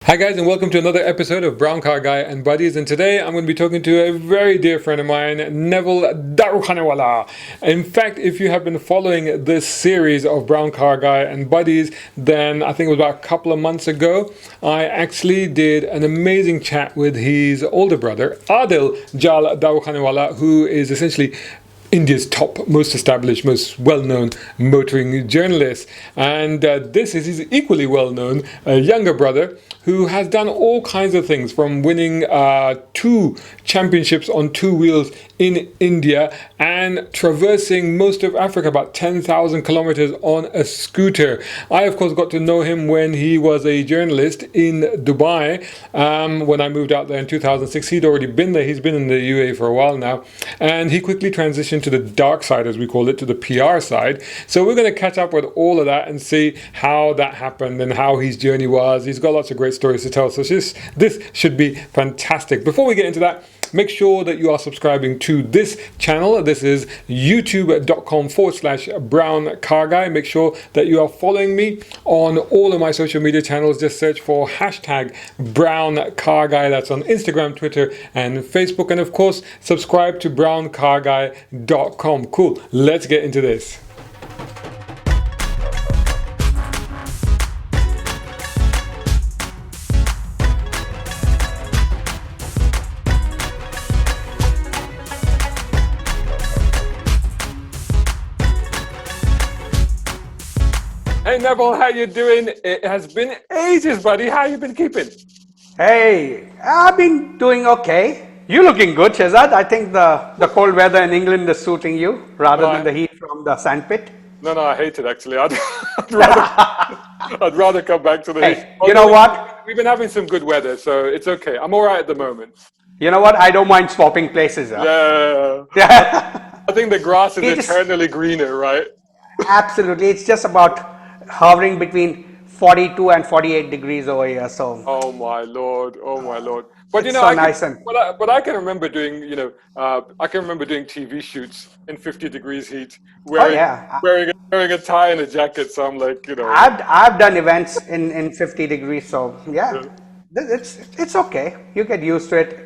Hi guys, and welcome to another episode of Brown Car Guy and Buddies, and today I'm going to be talking to a very dear friend of mine, Neville Darukhanawalla. In fact, if you have been following this series of Brown Car Guy and Buddies, then I think it was about a couple of months ago, I actually did an amazing chat with his older brother, Neville Jal Darukhanawalla, who is essentially India's top, most established, most well-known motoring journalist. And this is his equally well-known younger brother, who has done all kinds of things, from winning 2 championships on 2 wheels in India and traversing most of Africa, about 10,000 kilometers on a scooter. I, of course, got to know him when he was a journalist in Dubai. When I moved out there in 2006, he'd already been there. He's been in the UAE for a while now. And he quickly transitioned to the dark side, as we call it, to the PR side. So we're going to catch up with all of that and see how that happened and how his journey was. He's got lots of great stories to tell. So this should be fantastic. Before we get into that, make sure that you are subscribing to this channel. This is youtube.com/Brown Car Guy. Make sure that you are following me on all of my social media channels. Just search for hashtag Brown Car Guy. That's on Instagram, Twitter, and Facebook. And of course, subscribe to browncarguy.com. Cool. Let's get into this. Hey Neville, how you doing? It has been ages, buddy. How you been keeping? Hey, I've been doing okay. You looking good, Shazad. I think the cold weather in England is suiting you rather than the heat from the sandpit. No, I hate it actually. I'd rather come back to the heat. You know what? We've been having some good weather, so it's okay. I'm all right at the moment. You know what? I don't mind swapping places. Yeah. I think the grass is eternally greener, right? Absolutely. It's just about hovering between 42 and 48 degrees over here. So. Oh my lord! But you know, so I can remember doing, I can remember doing TV shoots in 50 degrees heat, wearing a tie and a jacket. So I'm like, I've done events in 50 degrees. So yeah. It's okay. You get used to it.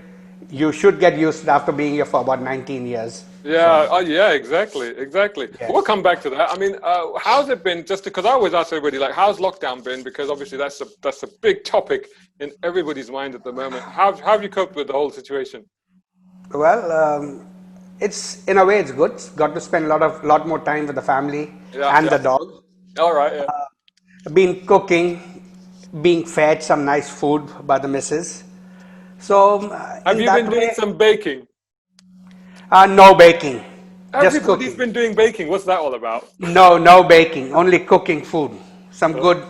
You should get used to it after being here for about 19 years. Yeah, exactly. Yes. We'll come back to that. I mean, how's it been? Just because I always ask everybody, like, how's lockdown been? Because obviously that's a big topic in everybody's mind at the moment. How have you coped with the whole situation? Well, it's in a way it's good. Got to spend a lot more time with the family and the dog. All right. Yeah. Been cooking, being fed some nice food by the missus. So have you been doing some baking? No baking. Everybody's been doing baking. What's that all about? No baking. Only cooking food. Some good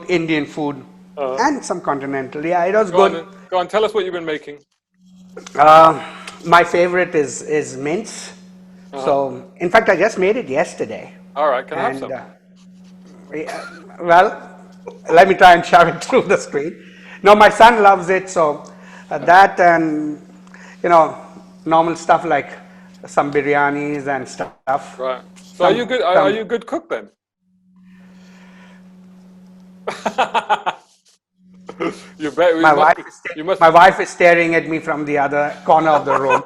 Indian food and some continental. Yeah, it was good. Go on. Tell us what you've been making. My favorite is mince. So, in fact, I just made it yesterday. All right. Can I have some? Well, let me try and shove it through the screen. No, my son loves it. So that and normal stuff like some biryanis and stuff. Right. So are you good? Are you a good cook then? You bet. My wife is staring at me from the other corner of the room.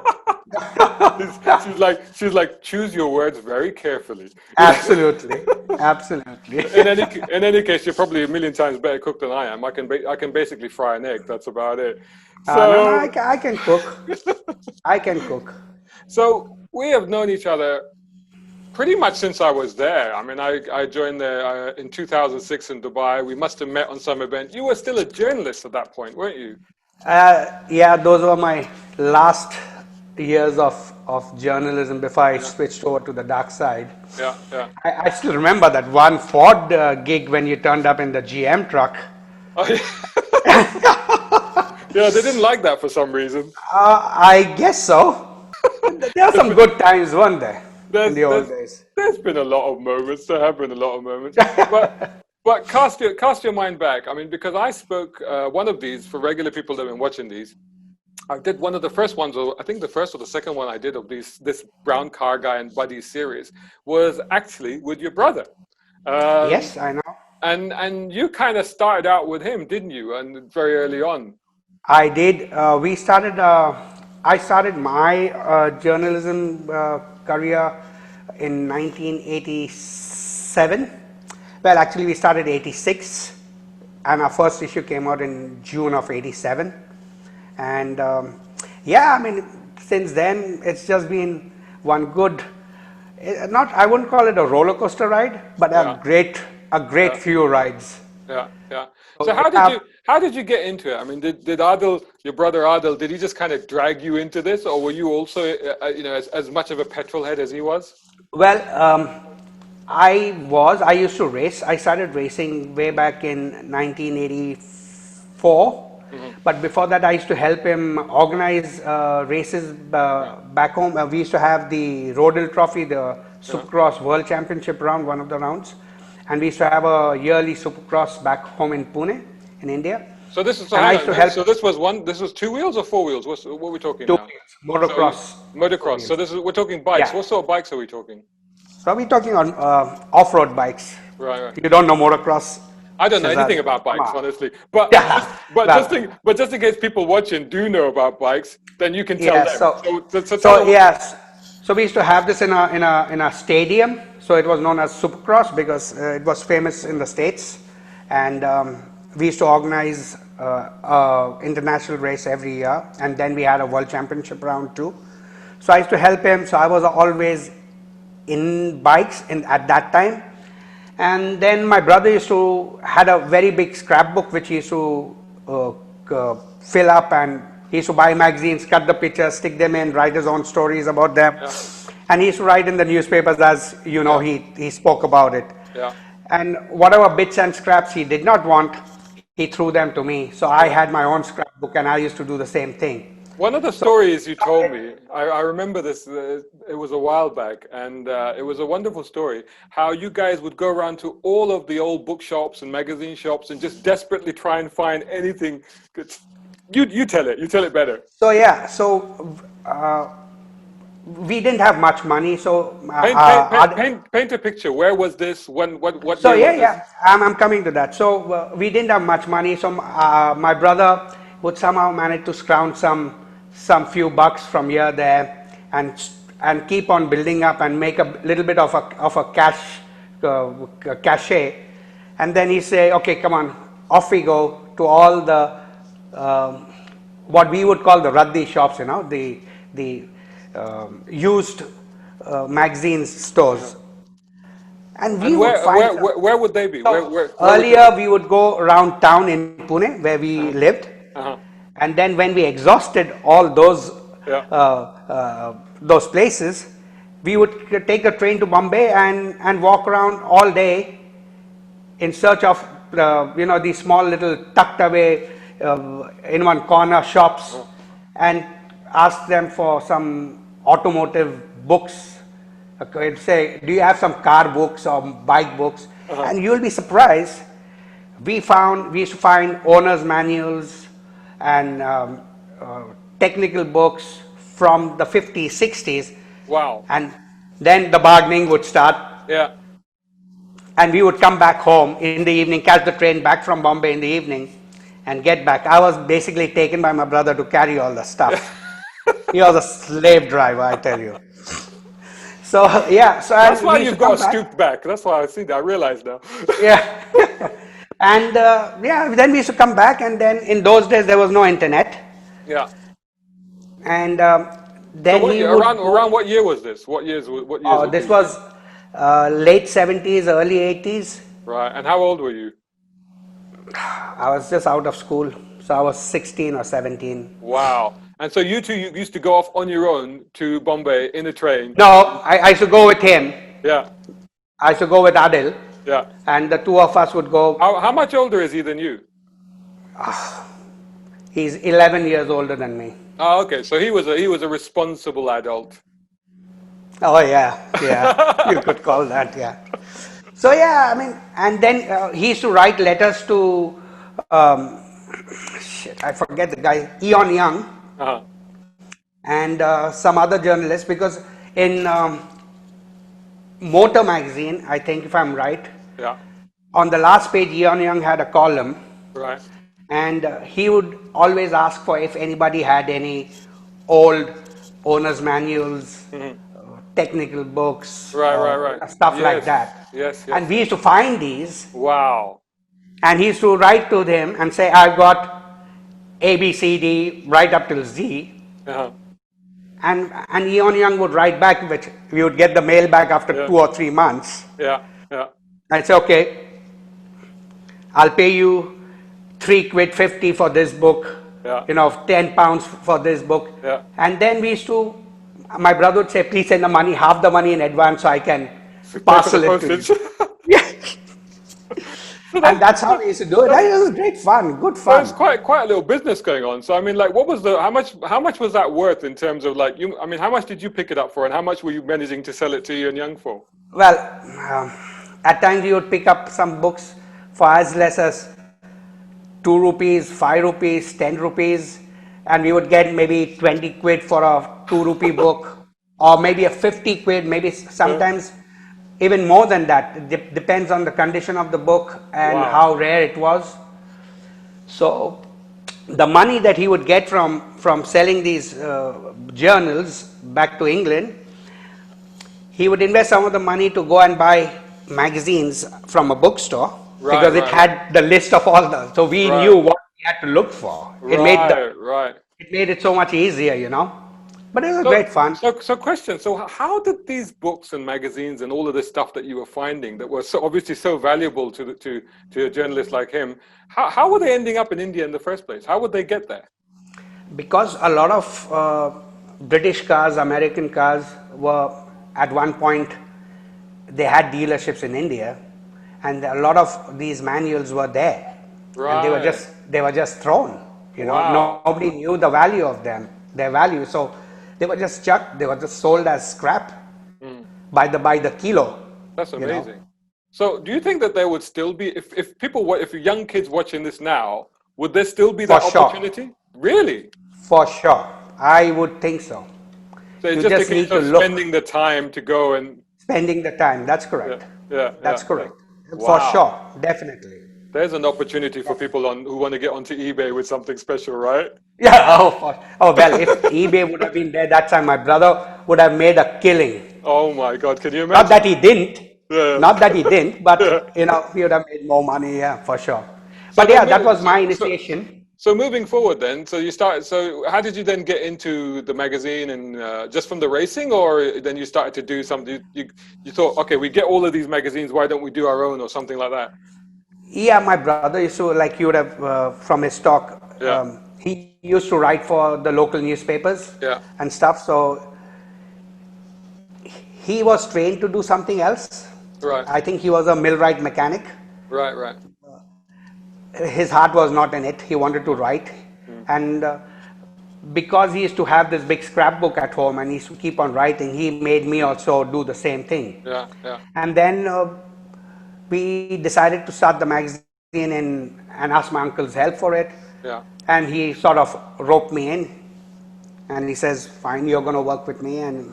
she's like, choose your words very carefully. Absolutely. In any case, you're probably a million times better cook than I am. I can basically fry an egg. That's about it. So I can cook. I can cook. So we have known each other pretty much since I was there. I mean, I joined there in 2006 in Dubai. We must have met on some event. You were still a journalist at that point, weren't you? Yeah, those were my last years of journalism before I switched over to the dark side. Yeah. I still remember that one Ford gig when you turned up in the GM truck. Oh, yeah. Yeah, they didn't like that for some reason. I guess so. There were some good times, weren't there? In the old days. There's been a lot of moments. There have been a lot of moments. But cast your mind back. I mean, because I spoke one of these for regular people that have been watching these. I did one of the first ones, or I think the first or the second one I did of this Brown Car Guy and Buddy series was actually with your brother. Yes, I know. And you kind of started out with him, didn't you? And very early on. I did. We started. I started my journalism career in 1987. Well, actually, we started 86, and our first issue came out in June of 87. And yeah, I mean, since then it's just been one good. Not, I wouldn't call it a roller coaster ride, but Yeah. a great Yeah. few rides. Yeah, yeah. So So yeah, how did you get into it? I mean, did Adil, your brother Adil, did he just kind of drag you into this, or were you also, as much of a petrol head as he was? well, I used to race. I started racing way back in 1984. Hmm. But before that, I used to help him organize races Yeah, back home. We used to have the Rodel Trophy, the yeah. Supercross World Championship round, one of the rounds. And we used to have a yearly Supercross back home in Pune, in India. So this is, so And I hang used on. to help So this was 2 wheels or 4 wheels? What are we talking two now? wheels, So motocross, four motocross. So wheels. this is, we're talking bikes. Yeah. What sort of bikes are we talking? So we're talking on off-road bikes. Right, right. You don't know motocross, I don't know anything Shazad. about Come bikes, on. honestly. Yeah. Well, But just in case people watching do know about bikes, then you can tell yeah. them. So, So tell so them what. yes. So we used to have this in a stadium. So it was known as Supercross because it was famous in the States, and we used to organize international race every year, and then we had a world championship round too. So I used to help him. So I was always in bikes at that time. And then my brother used to had a very big scrapbook which he used to fill up, and he used to buy magazines, cut the pictures, stick them in, write his own stories about them, Yeah, and he used to write in the newspapers, as you know, yeah, he spoke about it. yeah, And whatever bits and scraps he did not want, he threw them to me. So I yeah. had my own scrapbook, and I used to do the same thing. One of the So stories you told me, I remember this, it was a while back, and it was a wonderful story, how you guys would go around to all of the old bookshops and magazine shops and just desperately try and find anything. Good. You tell it better. so yeah, so we didn't have much money, so Paint a picture. Where was this? When? What so year yeah, was this? yeah, I'm coming to that. So we didn't have much money, so my brother would somehow manage to scrounge some few bucks from here there, and keep on building up and make a little bit of a cachet, and then he say, okay, come on, off we go to all the what we would call the raddi shops, you know, the used magazine Uh-huh. stores, and we And would find some. where would they be? So Where would they earlier be? we would go around town in Pune where we Uh-huh. lived, Uh-huh. and then when we exhausted all Yeah. those places, we would take a train to Bombay and walk around all day in search of these small little tucked away in one corner shops, Uh-huh. and ask them for some automotive books. Okay, say, do you have some car books or bike books? Uh-huh. And you'll be surprised. We used to find owners manuals and technical books from the 50s, 60s, Wow. and then the bargaining would start, Yeah. and we would come back home in the evening, catch the train back from Bombay in the evening, and get back. I was basically taken by my brother to carry all the stuff. He was a slave driver, I tell you. So yeah, so That's and why we used to you've got come a back. stooped back. That's why I see that. I realize now. Yeah, and yeah, then we used to come back, and then in those days there was no internet, Yeah. and So then what he year, would around go. what year was this? What years was This these? was late 70s, early 80s. Right. And how old were you? I was just out of school, so I was 16 or 17. Wow. And so you used to go off on your own to Bombay in a train. No, I used to go with him. Yeah. I used to go with Adil, Yeah. and the two of us would go. How much older is he than you? He's 11 years older than me. Oh, okay. So he was a responsible adult. Oh yeah, yeah, you could call that, yeah. So yeah, I mean, and then he used to write letters to, shit, I forget the guy, Eon Young, Uh-huh. and some other journalists, because in Moto Magazine, I think if I'm right, Yeah. on the last page, Eon Young had a column, Right. and he would always ask for if anybody had any old owner's manuals, Hmm. technical books, Right, right, right. stuff like Yes, that. yes, And yes. we used to find these, Wow. and he used to write to them and say, I've got A, B, C, D, right up till Z. Uh-huh. And Eon Young would write back, which we would get the mail back after Yeah, 2 or 3 months. yeah, yeah, I'd say, okay, I'll pay you 3 quid 50 for this book, yeah, 10 pounds for this book. yeah. And then we used to, my brother would say, please send the money, half the money in advance so I can So pay for the parcel it to postage. you. Yeah. So And that's how we used to do it. It was great fun, good there's fun. quite a little business going on. So I mean, like, what was the how much was that worth in terms of like you? I mean, how much did you pick it up for, and how much were you managing to sell it to you and Young for? Well, at times we would pick up some books for as less as 2 rupees, 5 rupees, 10 rupees, and we would get maybe 20 quid for a 2 rupee book, or maybe a 50 quid, maybe sometimes even more than that. It depends on the condition of the book and Wow. how rare it was. So the money that he would get from selling these journals back to England, he would invest some of the money to go and buy magazines from a bookstore, Right, because it right, had the list of all the, so we right, knew what we had to look for. right, right. It made it so much easier. But it was So, great fun. question. So, how did these books and magazines and all of this stuff that you were finding that was so obviously so valuable to a journalist like him, how were they ending up in India in the first place? How would they get there? Because a lot of British cars, American cars were at one point, they had dealerships in India, and a lot of these manuals were there, and Right. they were just thrown. Wow. Nobody knew the value of them, their value. So they were just chucked. They were just sold as scrap Mm. by the kilo. That's You know, amazing. So, do you think that there would still be, if young kids watching this now, would there still be for that sure, opportunity? Really? for sure. I would think so. So it's You just a just case need to of look. spending the time to go and Spending the time. That's yeah, correct. yeah, yeah, That's yeah. correct. For Wow. sure, definitely. There's an opportunity for people who want to get onto eBay with something special, right? Yeah. Well, if eBay would have been there that time, my brother would have made a killing. Oh my God, can you Not that imagine? he didn't, Yeah. not that he didn't, Yeah. but he would have made more money, yeah, for sure. So But then, yeah, that was my initiation. so moving forward, then, so you started. So how did you then get into the magazine, and just from the racing, or then you started to do something? You thought, okay, we get all of these magazines. Why don't we do our own or something like that? Yeah, my brother used to, like you would have from his talk, Yeah, he used to write for the local newspapers yeah, and stuff. So he was trained to do something else. right, I think he was a millwright mechanic. right, right. His heart was not in it. He wanted to write, Mm. and because he used to have this big scrapbook at home and he used to keep on writing, he made me also do the same thing. Yeah, yeah, And then we decided to start the magazine and asked my uncle's help for it. yeah. And he sort of roped me in, and he says, "Fine, you're going to work with me," and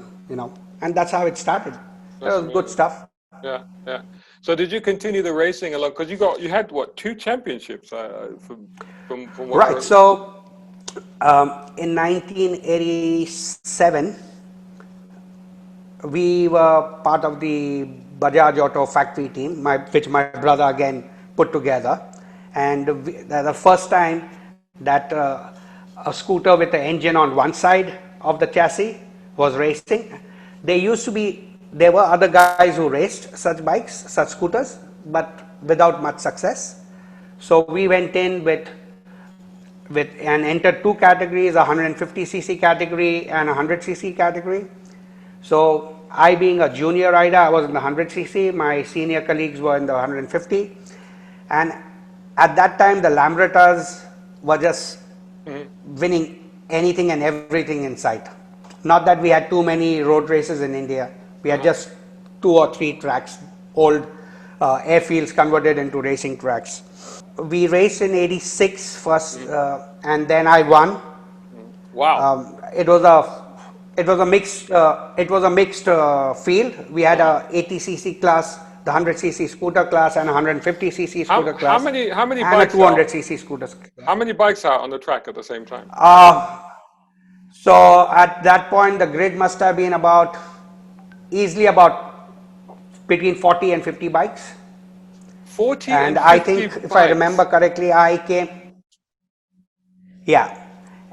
that's how it started. It That's was good amazing. stuff. Yeah, yeah. So did you continue the racing along? Because you had what, 2 championships from what I Right. remember. So in 1987, we were part of the Bajaj Auto factory team, which my brother again put together. And the first time that a scooter with an engine on one side of the chassis was racing. There were other guys who raced such bikes, such scooters, but without much success. So we went in with and entered two categories, a 150cc category and a 100cc category. So I, being a junior rider, I was in the 100cc, my senior colleagues were in the 150. And at that time, the Lambretta were just winning anything and everything in sight. Not that we had too many road races in India. We had just 2 or 3 tracks, old airfields converted into racing tracks. We raced in '86 first, and then I won. Wow. It was a mixed field. We had a 80cc class the 100cc scooter class and 150cc scooter class. How many and bikes a 200cc scooter class. How many bikes are on the track at the same time? So at that point, the grid must have been easily about between 40 and 50 bikes. 40 and and 50 I think, bikes. if I remember correctly, I came. Yeah.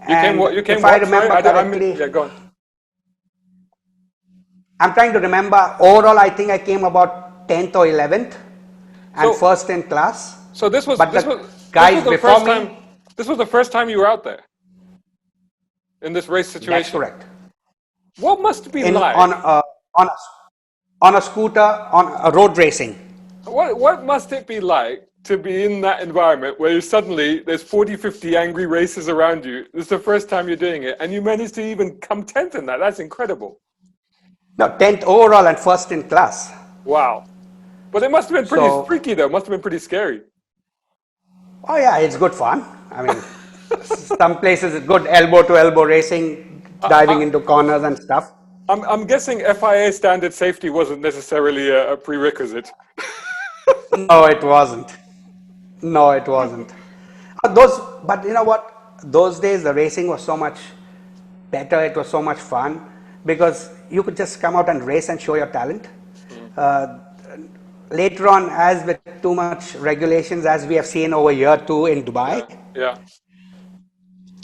You came if what? I remember correctly, yeah, go on. I'm trying to remember. Overall, I think I came about 10th or 11th, and first in class. So this was guys before me. This was the first time you were out there in this race situation. That's correct. What must it be like on a scooter on a road racing? What must it be like to be in that environment where suddenly there's 40, 50 angry racers around you? This is the first time you're doing it, and you managed to even come 10th in that. That's incredible. No, 10th overall and first in class. Wow. But it must have been pretty freaky, though. It must have been pretty scary. Oh, yeah, it's good fun. I mean, some places it's good elbow-to-elbow racing, diving into corners and stuff. I'm guessing FIA standard safety wasn't necessarily a prerequisite. No, it wasn't. No, it wasn't. But you know what? Those days the racing was so much better. It was so much fun because you could just come out and race and show your talent. Later on, as with too much regulations, as we have seen over here too in Dubai,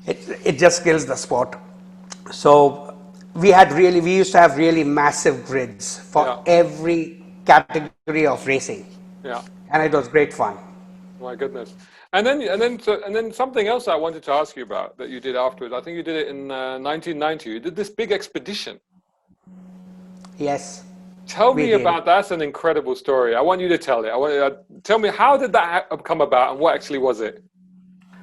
it just kills the sport. So we used to have really massive grids for every category of racing. Yeah. And it was great fun. My goodness. And then something else I wanted to ask you about that you did afterwards. I think you did it in 1990. You did this big expedition. Yes. Tell me about that. That's an incredible story. I want you to tell it. Tell me, how did that come about and what actually was it?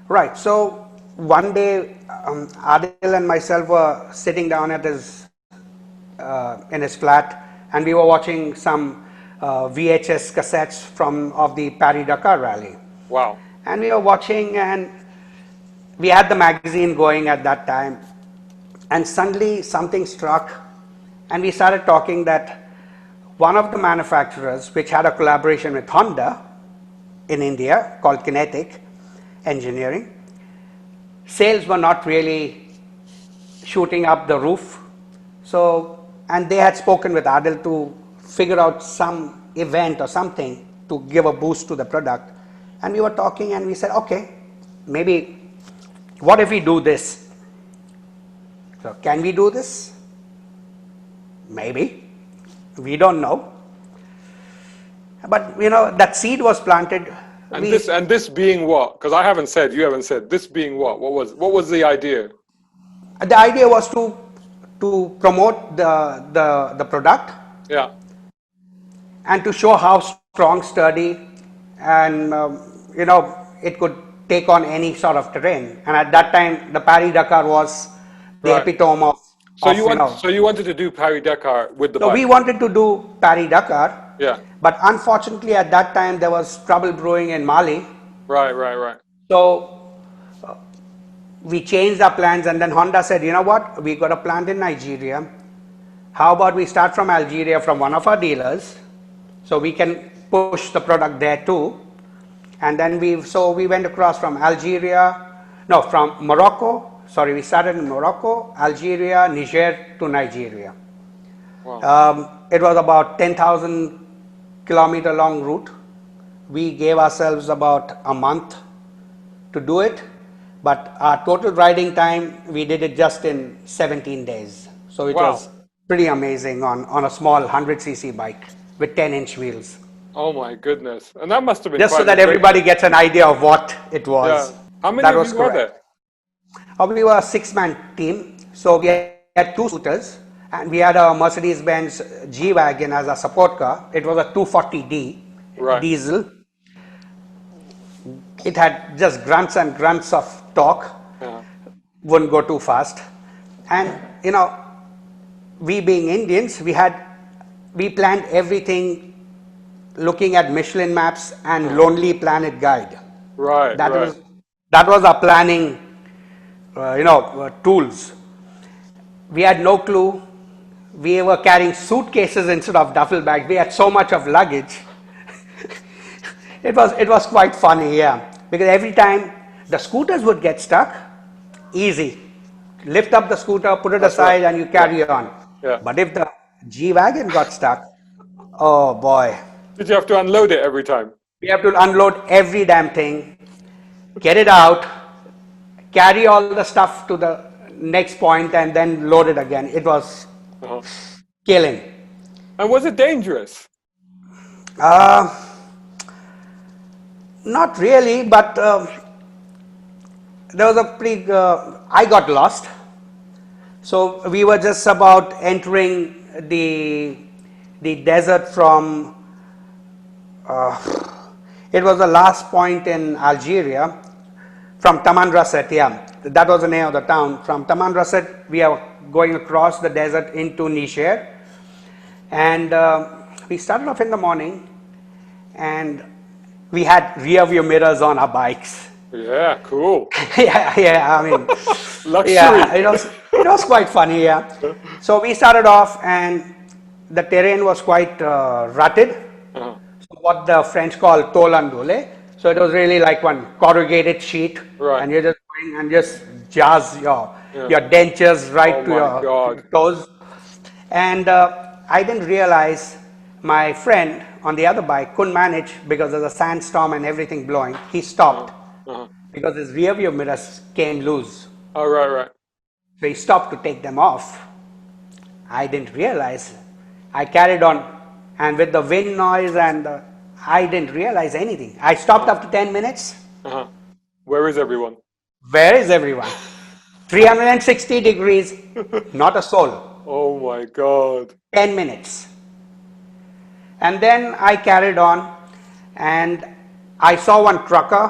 Right. So one day, Adil and myself were sitting down at in his flat, and we were watching some VHS cassettes of the Paris-Dakar rally. Wow. And we were watching, and we had the magazine going at that time, and suddenly something struck, and we started talking that one of the manufacturers, which had a collaboration with Honda in India called Kinetic Engineering, sales were not really shooting up the roof. So, and they had spoken with Adil to figure out some event or something to give a boost to the product. And we were talking and we said, okay, maybe, what if we do this? So, can we do this? Maybe. We don't know. But, you know, that seed was planted. And this being what? Because you haven't said, this being what? What was the idea? The idea was to promote the product. Yeah. And to show how strong, sturdy, and you know, it could take on any sort of terrain. And at that time, the Paris-Dakar was the epitome of. So you wanted to do Paris-Dakar with the bike? So we wanted to do Paris-Dakar. Yeah. But unfortunately, at that time, there was trouble brewing in Mali. Right. So we changed our plans, and then Honda said, you know what, we got a plant in Nigeria. How about we start from Algeria from one of our dealers, so we can push the product there too. And then we went across from Morocco. Sorry, we started in Morocco, Algeria, Niger to Nigeria. Wow. It was about 10,000 kilometer long route. We gave ourselves about a month to do it, but our total riding time, we did it just in 17 days. So it was pretty amazing on a small 100cc bike with 10-inch wheels. Oh my goodness. And that must have been just so that everybody gets an idea of what it was. Yeah. How many of you were there? We were a 6-man team. So we had 2 scooters, and we had a Mercedes-Benz G-Wagon as a support car. It was a 240D diesel. It had just grunts and grunts of torque. Yeah. Wouldn't go too fast. And you know, we being Indians, we planned everything looking at Michelin maps and Lonely Planet Guide. Right. That was our planning, tools. We had no clue. We were carrying suitcases instead of duffel bags. We had so much of luggage. it was quite funny, yeah. Because every time the scooters would get stuck, easy. Lift up the scooter, put it aside, and you carry on. Yeah. But if the G wagon got stuck, oh boy, Did you have to unload it every time? we have to unload every damn thing, get it out, carry all the stuff to the next point, and then load it again. It was Uh-huh. killing. And was it dangerous? Uh, Not really, but there was a pretty. I got lost, so we were just about entering the desert from. It was the last point in Algeria, from Tamanrasset. Yeah, that was the name of the town. From Tamanrasset, we are going across the desert into Niger, and we started off in the morning, and we had rear view mirrors on our bikes. Yeah, cool. yeah, I mean, Luxury. yeah, it was quite funny, yeah. So we started off, and the terrain was quite rutted. Uh-huh. So what the French call tolandole. So it was really like one corrugated sheet, Right. and you're just going and just jazz Yeah. your dentures right Oh to my your God. toes. And I didn't realize my friend on the other bike couldn't manage because of the sandstorm and everything blowing. He stopped Uh-huh. because his rear view mirrors came loose. Oh, right. So he stopped to take them off. I didn't realize. I carried on, and with the wind noise I didn't realize anything. I stopped after 10 minutes. Uh-huh. Where is everyone? Where is everyone? 360 degrees, not a soul. Oh my God. 10 minutes. And then I carried on, and I saw one trucker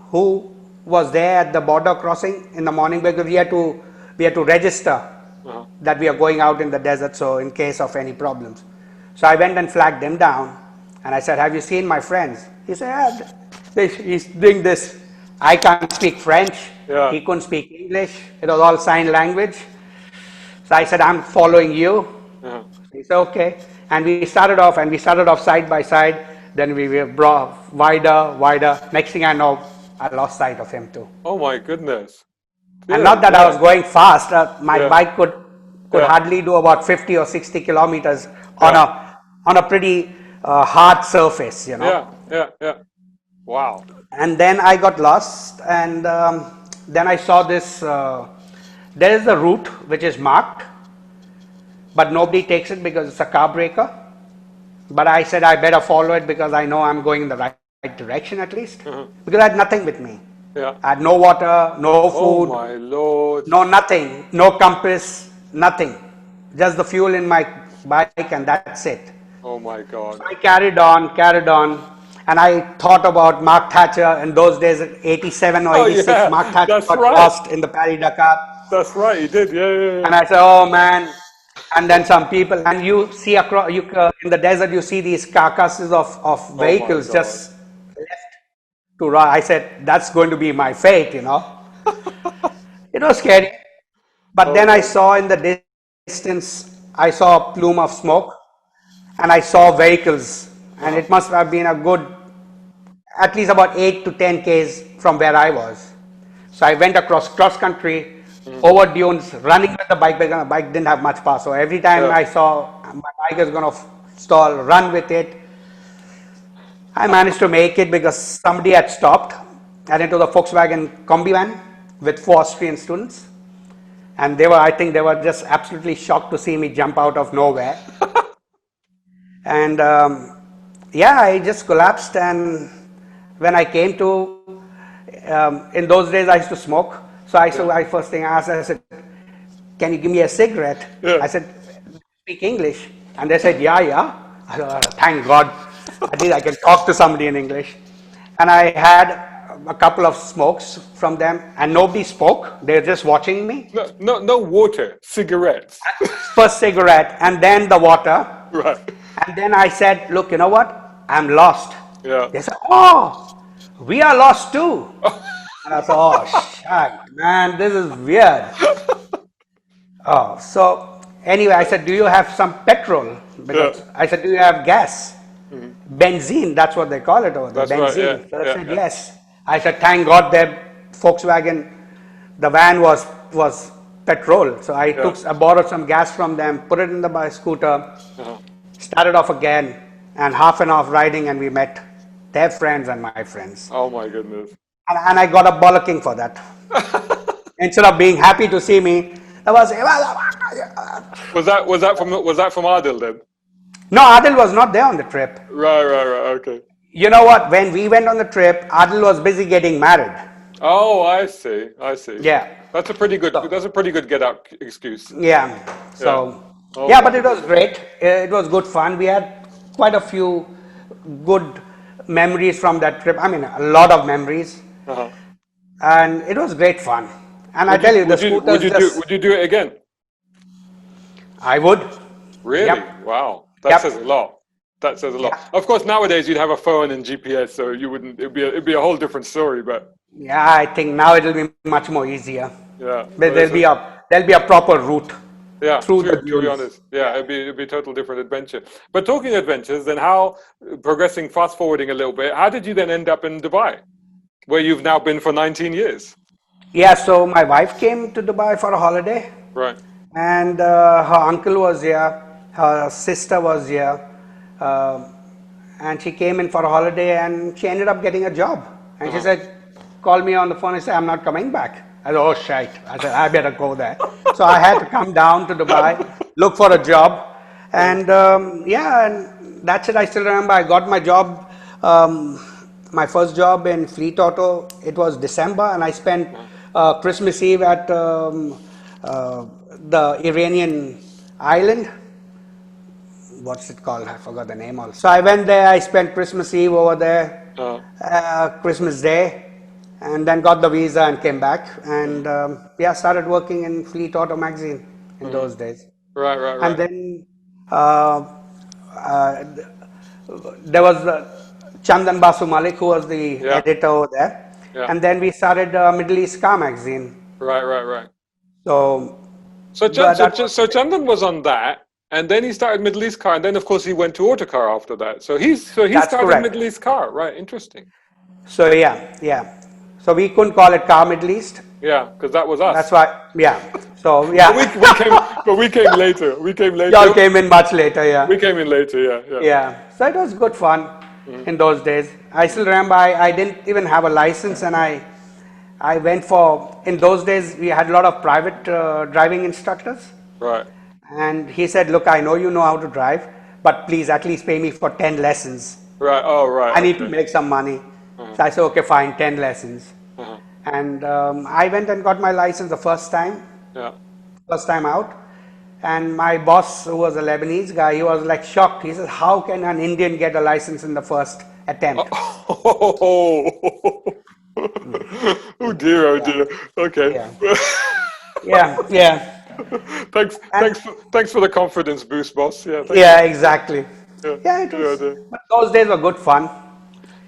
who was there at the border crossing in the morning, because we had to register Uh-huh. that we are going out in the desert, so in case of any problems. So I went and flagged them down, and I said, "Have you seen my friends?" He said, "Yeah, he's doing this." I can't speak French. Yeah. He couldn't speak English. It was all sign language. So I said, "I'm following you." Uh-huh. He said, "Okay." And we started off side by side. Then we were brought wider. Next thing I know, I lost sight of him too. Oh my goodness. And Yeah, not that I yeah. was going fast. My Yeah. bike could Yeah. hardly do about 50 or 60 kilometers Yeah. on a pretty hard surface, you know. Yeah. Wow. And then I got lost, and then I saw this. There is a route which is marked, but nobody takes it because it's a car breaker. But I said I better follow it because I know I'm going in the right direction at least. Because I had nothing with me. Yeah. I had no water, no Oh food, my Lord. no nothing, no compass, nothing. Just the fuel in my bike, and that's it. Oh my God. I carried on, and I thought about Mark Thatcher in those days, 87 or Oh, 86. yeah, Mark Thatcher that's got right. lost in the paris-dakar. That's right, he did. Yeah. And I said, "Oh man!" And then some people, and you see across, in the desert, you see these carcasses of vehicles God. just left to rot. I said, "That's going to be my fate," you know. It was scary. But then I saw in the distance, I saw a plume of smoke, and I saw vehicles, and it must have been a good, at least about 8 to 10 k's from where I was. So I went across cross country, over dunes, running with the bike, because the bike didn't have much power. So every time I saw my bike is going to stall, run with it. I managed to make it because somebody had stopped, and it was a Volkswagen Kombi van with 4 Austrian students. And I think they were just absolutely shocked to see me jump out of nowhere. And yeah, I just collapsed. And when I came to, in those days I used to smoke. So I first thing I asked, I said, "Can you give me a cigarette?" Yeah. I said, "Speak English?" And they said, yeah. I said, "Oh, thank God, at least I can talk to somebody in English." And I had a couple of smokes from them, and nobody spoke. They were just watching me. No water, cigarettes. First cigarette, and then the water. Right. And then I said, "Look, you know what? I'm lost." Yeah. They said, "Oh, we are lost too." And I said, "Oh, shit, man, this is weird." So anyway, I said, "Do you have some petrol?" Because I said, "Do you have gas?" Benzene, that's what they call it over there, That's right. benzene. Yeah. So I Yeah. said Yeah. yes. I said, thank God their Volkswagen, the van was petrol. So Yeah. I borrowed some gas from them, put it in the scooter, Uh-huh. started off again, and half an hour of riding, and we met their friends and my friends. Oh my goodness. And I got a bollocking for that. Instead of being happy to see me, I was Was that from Adil then? no, Adil was not there on the trip. Right. Right. Right. Okay. You know what? When we went on the trip, Adil was busy getting married. Oh, I see. I see. Yeah. That's a pretty good. So, That's a pretty good get out excuse. yeah. Yeah. So, Oh yeah, my but it was goodness. great. It was good fun. We had quite a few good memories from that trip. I mean, a lot of memories. Uh-huh. And it was great fun. And I Would tell you you, the would you would scooters you do just, would you do it again? I would. Really? Yep. Wow. That says a Yep. lot. That says a lot. Yeah. Of course, nowadays you'd have a phone and GPS, so you wouldn't. It'd be a whole different story. But Yeah, I think now it'll be much more easier. yeah, But well, it's there'll be a proper route yeah. through the To be dunes. honest, yeah, Yeah. it'd be a total different adventure. But talking adventures, then how progressing, fast forwarding a little bit, how did you then end up in Dubai, where you've now been for 19 years? Yeah, so my wife came to Dubai for a holiday, Right. and her uncle was here, her sister was here, um, and she came in for a holiday, and she ended up getting a job. And she said, called me on the phone and said, I'm not coming back. I said, oh shite. I said, I better go there. So I had to come down to Dubai, look for a job, and yeah, and that's it. I still remember I got my job, my first job in Fleet Auto. It was December, and I spent Christmas Eve at the Iranian island. What's it called? I forgot the name also. So I went there, I spent Christmas Eve over there, Christmas Day, and then got the visa and came back. And yeah, started working in Fleet Auto Magazine in those days. Right. Right. And Right. then uh, there was Chandan Basu Malik, who was the Yeah. editor over there. Yeah. And then we started Middle East Car Magazine. Right. Right. Right. So So, that was, Chandan was on that, and then he started Middle East Car, and then of course he went to Autocar after that. So he that's started correct. Middle East Car, right? Interesting. So yeah. So we couldn't call it Car Middle East. Yeah, because that was us. That's why, yeah. So But yeah, we came later. We came later. y'all came in much later, We yeah. came in later. Yeah. Yeah. Yeah. So it was good fun in those days. I still remember I didn't even have a license, and I went for, in those days we had a lot of private driving instructors, Right. and he said, look, I know you know how to drive, but please at least pay me for 10 lessons. Right. Oh, right. I need to Okay. make some money. So I said, okay, fine, 10 lessons. And I went and got my license the first time out. And my boss, who was a Lebanese guy, he was like shocked. He says, how can an Indian get a license in the first attempt? Oh, oh dear, oh dear. Okay. Yeah. Thanks for the confidence boost, boss. Yeah, thank Yeah, exactly. you. Yeah, it was. Yeah. But those days were good fun.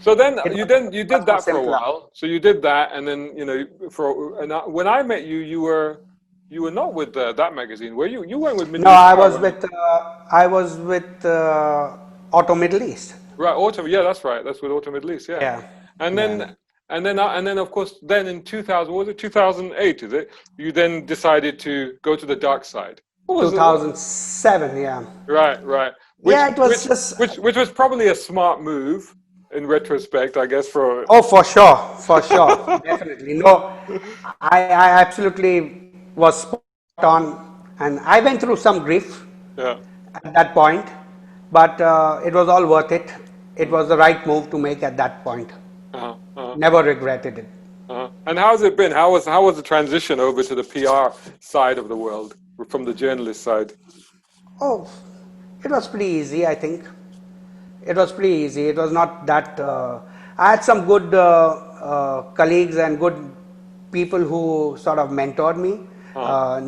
So then It you was did much more that for a simpler. while. So you did that, and then when I met you, you were not with that magazine, were you? You went with Middle No, East I Car, was weren't with Auto Middle East. you? Right, Auto. Yeah, that's right. That's with Auto Middle East. Yeah. Yeah. And Yeah. then of course then in 2000, what was it 2008? Is it? You then decided to go to the dark side. What was it? 2007, yeah. Right. Yeah, it was just, Which was probably a smart move in retrospect, I guess. oh, for sure, definitely. No, I absolutely was spot on, and I went through some grief Yeah. at that point, but it was all worth it. It was the right move to make at that point. Never regretted it. And how's it been? How was the transition over to the PR side of the world from the journalist side? Oh, it was pretty easy, I think. It was pretty easy. It was not that. I had some good colleagues and good people who sort of mentored me.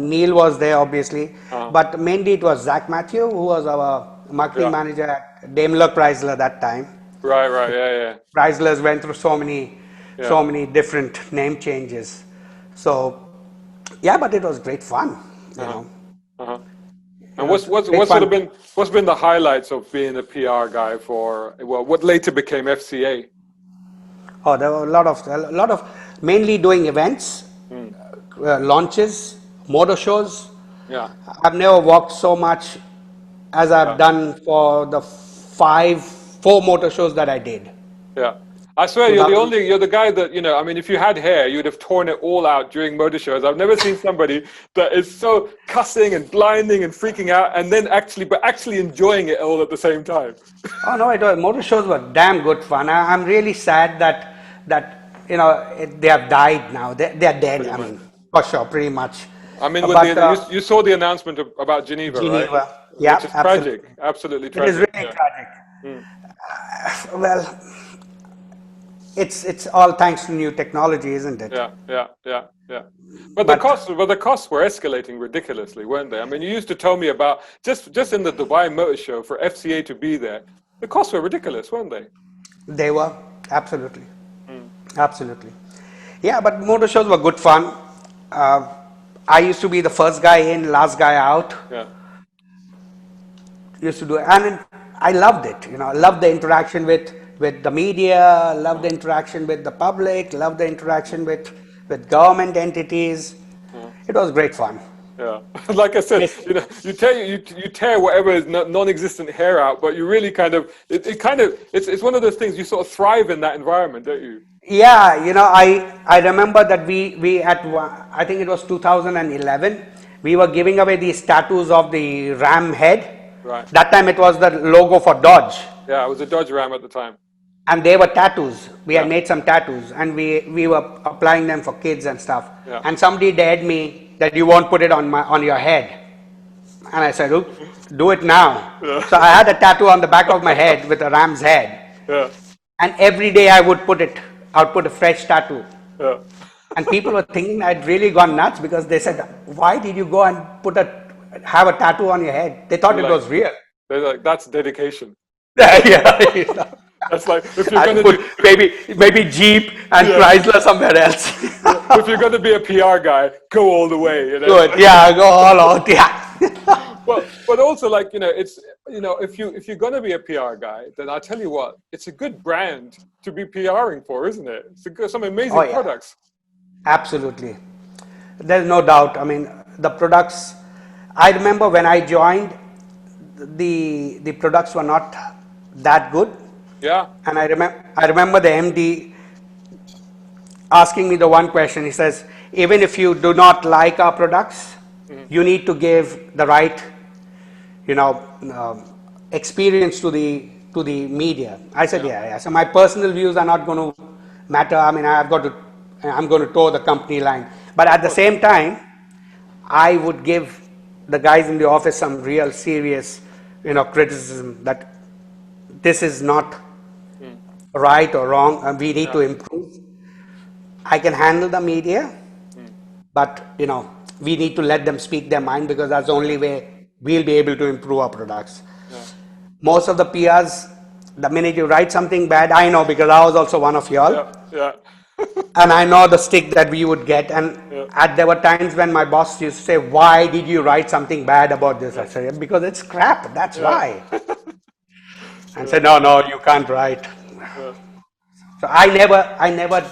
Neil was there, obviously, but mainly it was Zach Matthew, who was our marketing manager at Daimler Chrysler that time. Right, yeah. Chryslers went through so many different name changes. So, yeah, but it was great fun, you know. And what's been the highlights of being a PR guy for what later became FCA? Oh, there were a lot of mainly doing events, launches, motor shows. Yeah. I've never walked so much as I've done for the four motor shows that I did. Yeah. I swear you're the guy that, I mean, if you had hair, you'd have torn it all out during motor shows. I've never seen somebody that is so cussing and blinding and freaking out and then actually enjoying it all at the same time. Oh no, motor shows were damn good fun. I'm really sad that they have died now. They're dead. I mean, for sure, pretty much. I mean, you saw the announcement about Geneva, right? Yeah, which is tragic, absolutely tragic. It is really tragic. Well, it's all thanks to new technology, isn't it? Yeah. But the costs were escalating ridiculously, weren't they? I mean, you used to tell me about just in the Dubai Motor Show for FCA to be there, the costs were ridiculous, weren't they? They were, absolutely. Absolutely. Yeah, but motor shows were good fun. I used to be the first guy in, last guy out. Yeah. Used to do it, and I loved it. I loved the interaction with the media, loved the interaction with the public, loved the interaction with government entities. It was great fun. Yeah, like I said, you tear whatever is non-existent hair out, but you really it's one of those things you sort of thrive in that environment, don't you? Yeah, I remember that we I think it was 2011, we were giving away these tattoos of the Ram head. Right. That time it was the logo for Dodge. Yeah, it was a Dodge Ram at the time. And they were tattoos. We had made some tattoos and we were applying them for kids and stuff. Yeah. And somebody dared me that you won't put it on your head. And I said, do it now. Yeah. So I had a tattoo on the back of my head with a ram's head. Yeah. And every day I would put a fresh tattoo. Yeah. And people were thinking I'd really gone nuts because they said, why did you go and have a tattoo on your head? They thought it was real. They're like, that's dedication. Yeah. That's like, if you're going to maybe Jeep and Chrysler somewhere else. If you're going to be a PR guy, go all the way. Good, yeah, go all out, yeah. Well, but also it's if you're going to be a PR guy, then I tell you what, it's a good brand to be PRing for, isn't it? It's some amazing products. Absolutely, there's no doubt. I mean, the products. I remember when I joined, the products were not that good. Yeah. And I remember the MD asking me the one question. He says, even if you do not like our products, you need to give the right, experience to the media. I said, yeah. So my personal views are not going to matter. I mean, I'm going to toe the company line. But at the same time, I would give the guys in the office some real serious, criticism that this is not right or wrong, and we need to improve. I can handle the media, but we need to let them speak their mind because that's the only way we'll be able to improve our products. Yeah. Most of the PRs, the minute you write something bad, I know because I was also one of y'all. Yeah. And I know the stick that we would get, and there were times when my boss used to say, why did you write something bad about this? I said, because it's crap, that's why. And said, no, you can't write. So I never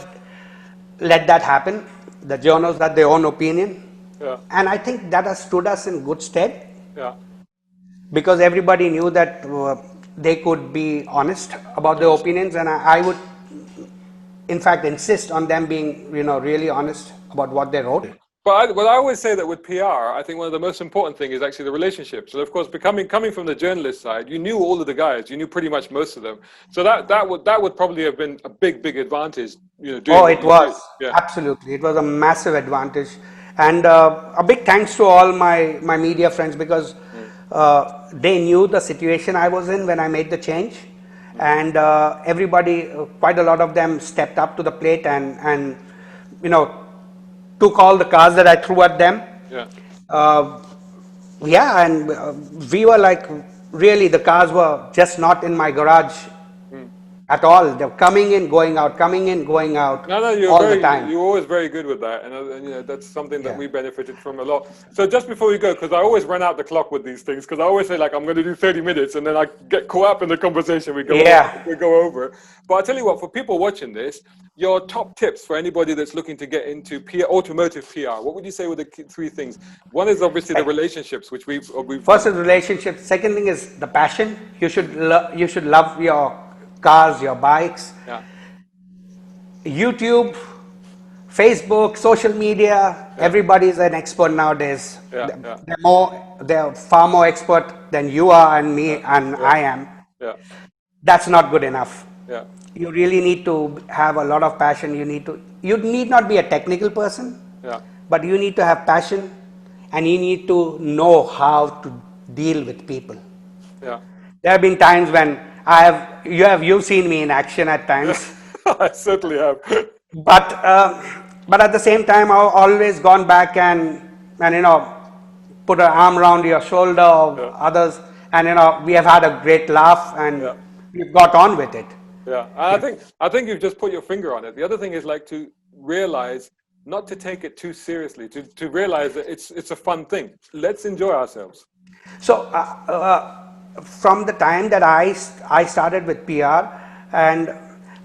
let that happen. The journals had their own opinion. Yeah. And I think that has stood us in good stead. Yeah. Because everybody knew that they could be honest about their opinions, and I would, in fact, insist on them being, really honest about what they wrote. But I always say that with PR, I think one of the most important things is actually the relationships. So of course, coming from the journalist side, you knew all of the guys, you knew pretty much most of them. So that would probably have been a big advantage. It was absolutely. It was a massive advantage, and a big thanks to all my media friends because they knew the situation I was in when I made the change, and everybody, quite a lot of them, stepped up to the plate and took all the cars that I threw at them. And we were like, really, the cars were just not in my garage at all. They're coming in, going out, coming in, going out No, all the time. you're always very good with that, and that's something that Yeah. we benefited from a lot. So just before we go, because I always run out the clock with these things, because I always say like I'm going to do 30 minutes, and then I get caught up in the conversation. We go over. But I tell you what, for people watching this, your top tips for anybody that's looking to get into automotive PR, what would you say were the three things? One is obviously the relationships, which we've First is relationships. Second thing is the passion. You should love your cars, your bikes. Yeah. YouTube, Facebook, social media. Everybody is an expert nowadays. They're far more expert than you are and me and I am. Yeah. That's not good enough. Yeah. You really need to have a lot of passion. You need not be a technical person. Yeah. But you need to have passion, and you need to know how to deal with people. Yeah. There have been times when you've seen me in action at times. I certainly have. But at the same time, I've always gone back and put an arm around your shoulder of others, and we have had a great laugh, and we've got on with it. Yeah, and I think you've just put your finger on it. The other thing is like to realize not to take it too seriously, to realize that it's a fun thing. Let's enjoy ourselves. So from the time that I started with PR, and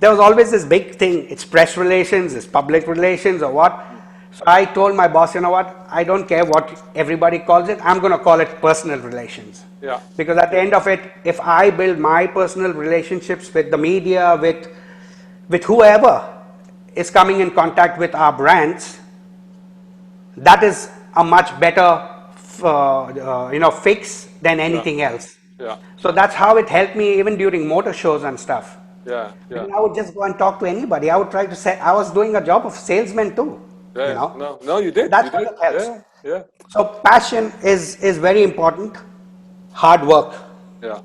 there was always this big thing, it's press relations, it's public relations or what. So I told my boss, you know what, I don't care what everybody calls it, I'm going to call it personal relations. Yeah. Because at the end of it, if I build my personal relationships with the media, with whoever is coming in contact with our brands, that is a much better fix than anything else. Yeah. So that's how it helped me even during motor shows and stuff. Yeah. Yeah. I would just go and talk to anybody. I would try to say I was doing a job of salesman too. Yeah. No, you did. That's what it helps. Yeah. Yeah. So passion is very important. Hard work. Yeah.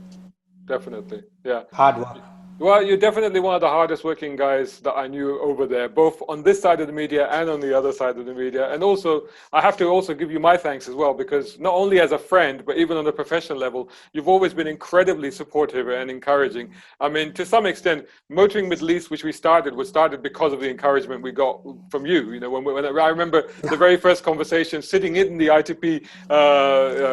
Definitely. Yeah. Hard work. Well, you're definitely one of the hardest working guys that I knew over there, both on this side of the media and on the other side of the media. And also, I have to also give you my thanks as well, because not only as a friend, but even on a professional level, you've always been incredibly supportive and encouraging. I mean, to some extent, Motoring Middle East, which was started because of the encouragement we got from you. When I remember the very first conversation, sitting in the ITP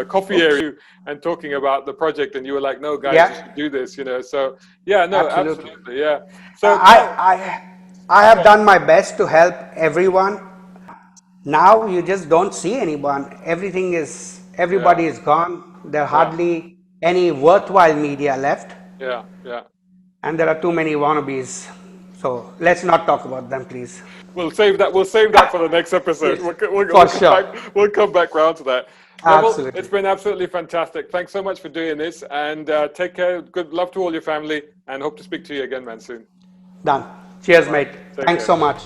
coffee area and talking about the project, and you were like, no, guys, you should do this, So, yeah, no, absolutely, yeah. So I have done my best to help everyone. Now you just don't see anyone. Everybody is gone. There are hardly any worthwhile media left. Yeah, yeah. And there are too many wannabes. So let's not talk about them, please. We'll save that for the next episode. We'll come back round to that. Absolutely. Well, it's been absolutely fantastic. Thanks so much for doing this, and take care. Good love to all your family, and hope to speak to you again, man, soon. Done. Cheers, mate. Thanks so much.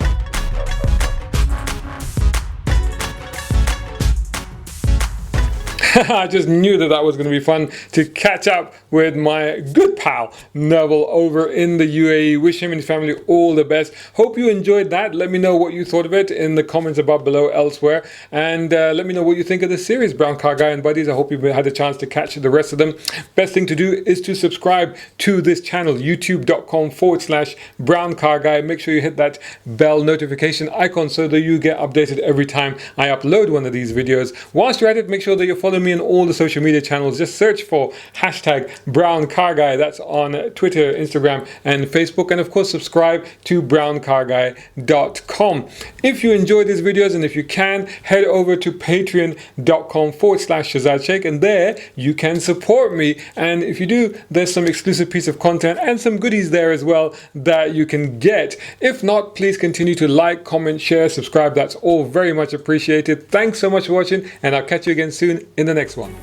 I just knew that was going to be fun to catch up with my good pal Neville over in the UAE. Wish him and his family all the best. Hope you enjoyed that. Let me know what you thought of it in the comments above below elsewhere, and let me know what you think of the series, Brown Car Guy and Buddies. I hope you've had a chance to catch the rest of them. Best thing to do is to subscribe to this channel, youtube.com/Brown Car Guy. Make sure you hit that bell notification icon so that you get updated every time I upload one of these videos. Whilst you're at it, make sure that you're following me on all the social media channels. Just search for #BrownCarGuy. That's on Twitter, Instagram, and Facebook. And of course, subscribe to browncarguy.com. If you enjoyed these videos, and if you can, head over to patreon.com/Shazad Sheikh, and there you can support me. And if you do, there's some exclusive piece of content and some goodies there as well that you can get. If not, please continue to like, comment, share, subscribe. That's all very much appreciated. Thanks so much for watching, and I'll catch you again soon in the next one.